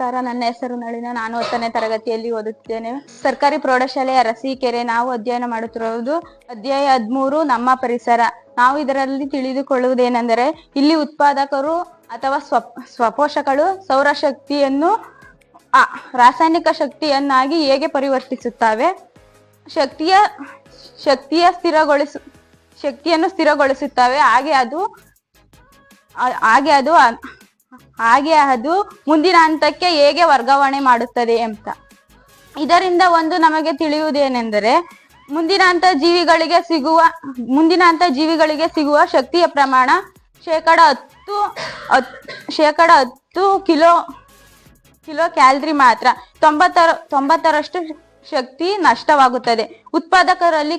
ನಮಸ್ಕಾರ. ನನ್ನ ಹೆಸರು ನಳಿನ. ನಾನು 10ನೇ ತರಗತಿಯಲ್ಲಿ ಓದುತ್ತಿದ್ದೇನೆ. ಸರ್ಕಾರಿ ಪ್ರೌಢಶಾಲೆಯ ಅರಸೀಕೆರೆ. ನಾವು ಅಧ್ಯಯನ ಮಾಡುತ್ತಿರುವುದು ಅಧ್ಯಾಯ 13 ನಮ್ಮ ಪರಿಸರ. ನಾವು ಇದರಲ್ಲಿ ತಿಳಿದುಕೊಳ್ಳುವುದೇನೆಂದರೆ, ಇಲ್ಲಿ ಉತ್ಪಾದಕರು ಅಥವಾ ಸ್ವಪೋಷಕಗಳು ಸೌರಶಕ್ತಿಯನ್ನು ರಾಸಾಯನಿಕ ಶಕ್ತಿಯನ್ನಾಗಿ ಹೇಗೆ ಪರಿವರ್ತಿಸುತ್ತವೆ, ಶಕ್ತಿಯನ್ನು ಸ್ಥಿರಗೊಳಿಸುತ್ತವೆ, ಹಾಗೆ ಅದು ಮುಂದಿನ ಹಂತಕ್ಕೆ ಹೇಗೆ ವರ್ಗಾವಣೆ ಮಾಡುತ್ತದೆ ಅಂತ. ಇದರಿಂದ ಒಂದು ನಮಗೆ ತಿಳಿಯುವುದೇನೆಂದರೆ, ಮುಂದಿನ ಹಂತ ಜೀವಿಗಳಿಗೆ ಸಿಗುವ ಶಕ್ತಿಯ ಪ್ರಮಾಣ ಶೇಕಡ 10 ಕಿಲೋ ಕ್ಯಾಲರಿ ಮಾತ್ರ. 90ರಷ್ಟು ಶಕ್ತಿ ನಷ್ಟವಾಗುತ್ತದೆ. ಉತ್ಪಾದಕರಲ್ಲಿ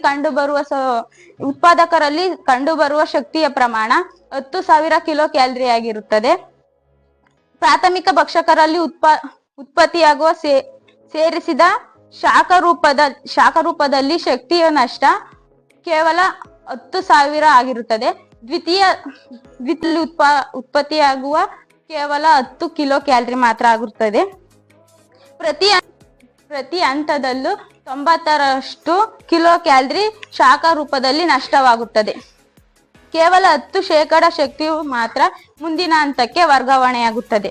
ಕಂಡುಬರುವ ಶಕ್ತಿಯ ಪ್ರಮಾಣ 10,000 ಕಿಲೋ ಕ್ಯಾಲರಿ ಆಗಿರುತ್ತದೆ. ಪ್ರಾಥಮಿಕ ಭಕ್ಷಕರಲ್ಲಿ ಉತ್ಪತ್ತಿಯಾಗುವ ಸೇರಿಸಿದ ಶಾಖ ರೂಪದಲ್ಲಿ ಶಕ್ತಿಯ ನಷ್ಟ ಕೇವಲ 10,000 ಆಗಿರುತ್ತದೆ. ದ್ವಿತೀಯ ಉತ್ಪತ್ತಿಯಾಗುವ ಕೇವಲ 10 ಕಿಲೋ ಕ್ಯಾಲರಿ ಮಾತ್ರ ಆಗುತ್ತದೆ. ಪ್ರತಿ ಹಂತದಲ್ಲೂ 90ರಷ್ಟು ಕಿಲೋ ಕ್ಯಾಲರಿ ಶಾಖ ರೂಪದಲ್ಲಿ ನಷ್ಟವಾಗುತ್ತದೆ. ಕೇವಲ 10% ಶಕ್ತಿಯು ಮಾತ್ರ ಮುಂದಿನ ಹಂತಕ್ಕೆ ವರ್ಗಾವಣೆಯಾಗುತ್ತದೆ.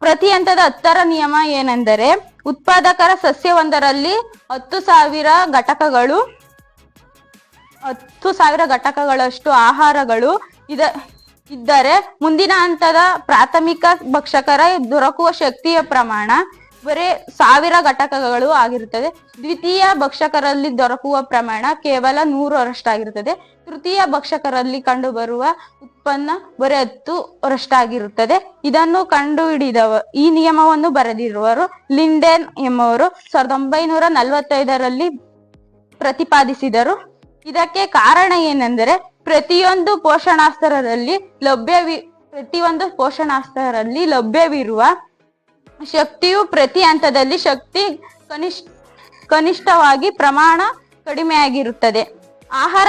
ಪ್ರತಿ ಹಂತದ 10ರ ನಿಯಮ ಏನೆಂದರೆ, ಉತ್ಪಾದಕರ ಸಸ್ಯವೊಂದರಲ್ಲಿ 10,000 ಘಟಕಗಳಷ್ಟು ಆಹಾರಗಳು ಇದ್ದರೆ, ಮುಂದಿನ ಹಂತದ ಪ್ರಾಥಮಿಕ ಭಕ್ಷಕರ ದೊರಕುವ ಶಕ್ತಿಯ ಪ್ರಮಾಣ ಬರೀ 1,000 ಘಟಕಗಳು ಆಗಿರುತ್ತದೆ. ದ್ವಿತೀಯ ಭಕ್ಷಕರಲ್ಲಿ ದೊರಕುವ ಪ್ರಮಾಣ ಕೇವಲ 100ರಷ್ಟಾಗಿರುತ್ತದೆ. ತೃತೀಯ ಭಕ್ಷಕರಲ್ಲಿ ಕಂಡುಬರುವ ಉತ್ಪನ್ನ ಬರೀ 10ರಷ್ಟಾಗಿರುತ್ತದೆ. ಇದನ್ನು ಈ ನಿಯಮವನ್ನು ಬರೆದಿರುವರು ಲಿಂಡೆನ್ ಎಂಬುವರು 1945ರಲ್ಲಿ ಪ್ರತಿಪಾದಿಸಿದರು. ಇದಕ್ಕೆ ಕಾರಣ ಏನೆಂದರೆ, ಪ್ರತಿಯೊಂದು ಪೋಷಣಾಸ್ತ್ರದಲ್ಲಿ ಲಭ್ಯವಿರುವ ಶಕ್ತಿಯು ಪ್ರತಿ ಹಂತದಲ್ಲಿ ಕನಿಷ್ಠವಾಗಿ ಪ್ರಮಾಣ ಕಡಿಮೆಯಾಗಿರುತ್ತದೆ. ಆಹಾರ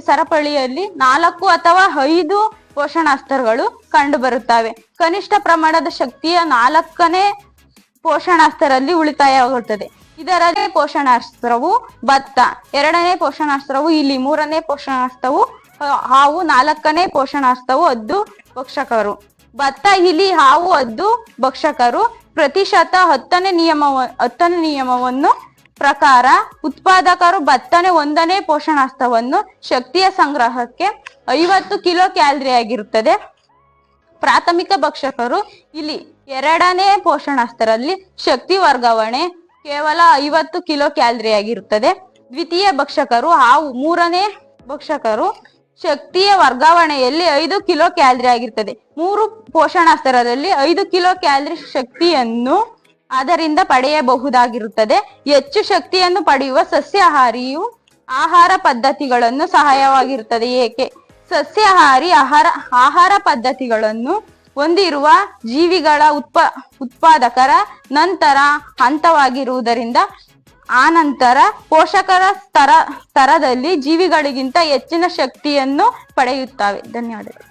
ಸರಪಳಿಯಲ್ಲಿ 4 ಅಥವಾ 5 ಪೋಷಣಾಸ್ತ್ರಗಳು ಕಂಡುಬರುತ್ತವೆ. ಕನಿಷ್ಠ ಪ್ರಮಾಣದ ಶಕ್ತಿಯ 4ನೇ ಪೋಷಣಾಸ್ತ್ರದಲ್ಲಿ ಉಳಿತಾಯವಾಗುತ್ತದೆ. ಇದರಲ್ಲಿ ಪೋಷಣಾಸ್ತ್ರವು ಭತ್ತ, 2ನೇ ಪೋಷಣಾಸ್ತ್ರವು ಇಲಿ, 3ನೇ ಪೋಷಣಾಸ್ತ್ರವು ಹಾವು, 4ನೇ ಪೋಷಣಾಸ್ತ್ರವು ಹದ್ದು ಭಕ್ಷಕರು. ಭತ್ತ, ಇಲಿ, ಹಾವು, ಹದ್ದು ಭಕ್ಷಕರು ಪ್ರತಿಶತ 10ನೇ ನಿಯಮವನ್ನು ಪ್ರಕಾರ ಉತ್ಪಾದಕರು ಭತ್ತನೇ 1ನೇ ಪೋಷಣಾಸ್ತ್ರವನ್ನು ಶಕ್ತಿಯ ಸಂಗ್ರಹಕ್ಕೆ 50 ಕಿಲೋ ಕ್ಯಾಲರಿ ಆಗಿರುತ್ತದೆ. ಪ್ರಾಥಮಿಕ ಭಕ್ಷಕರು ಇಲಿ 2ನೇ ಪೋಷಣಾಸ್ತ್ರದಲ್ಲಿ ಶಕ್ತಿ ವರ್ಗಾವಣೆ ಕೇವಲ 50 ಕಿಲೋ ಕ್ಯಾಲರಿ ಆಗಿರುತ್ತದೆ. ದ್ವಿತೀಯ ಭಕ್ಷಕರು ಹಾವು 3ನೇ ಭಕ್ಷಕರು ಶಕ್ತಿಯ ವರ್ಗಾವಣೆಯಲ್ಲಿ 5 ಕಿಲೋ ಕ್ಯಾಲರಿ ಆಗಿರುತ್ತದೆ. 3 ಪೋಷಣಾಸ್ತ್ರದಲ್ಲಿ 5 ಕಿಲೋ ಕ್ಯಾಲರಿ ಶಕ್ತಿಯನ್ನು ಅದರಿಂದ ಪಡೆಯಬಹುದಾಗಿರುತ್ತದೆ. ಹೆಚ್ಚು ಶಕ್ತಿಯನ್ನು ಪಡೆಯುವ ಸಸ್ಯಾಹಾರಿಯು ಆಹಾರ ಪದ್ಧತಿಗಳನ್ನು ಸಹಾಯವಾಗಿರುತ್ತದೆ. ಏಕೆ? ಸಸ್ಯಾಹಾರಿ ಆಹಾರ ಪದ್ಧತಿಗಳನ್ನು ಹೊಂದಿರುವ ಜೀವಿಗಳ ಉತ್ಪಾದಕರ ನಂತರ ಹಂತವಾಗಿರುವುದರಿಂದ ಆನಂತರ ಪೋಷಕರ ಸ್ತರದಲ್ಲಿ ಜೀವಿಗಳಿಗಿಂತ ಹೆಚ್ಚಿನ ಶಕ್ತಿಯನ್ನು ಪಡೆಯುತ್ತವೆ. ಧನ್ಯವಾದಗಳು.